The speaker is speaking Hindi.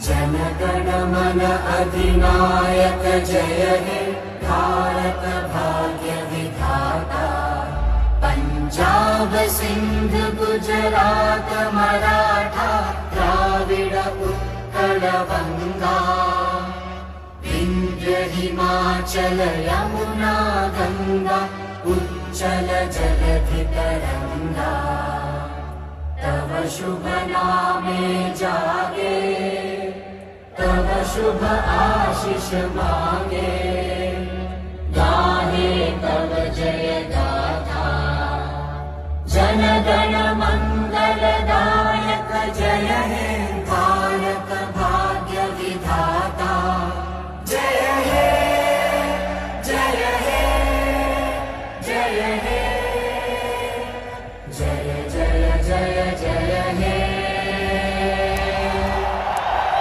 जनगण मन अधिनायक जय हे भारत भाग्य विधाता। पंजाब सिंध गुजरात मराठा द्राविड उत्कल गंगा। विंध्य हिमाचल यमुना गंगा उच्चल जलधि तरंगा। तव शुभ नामे जागे तव शुभ आशीष मांगे। गाहे तव जय गाथा जन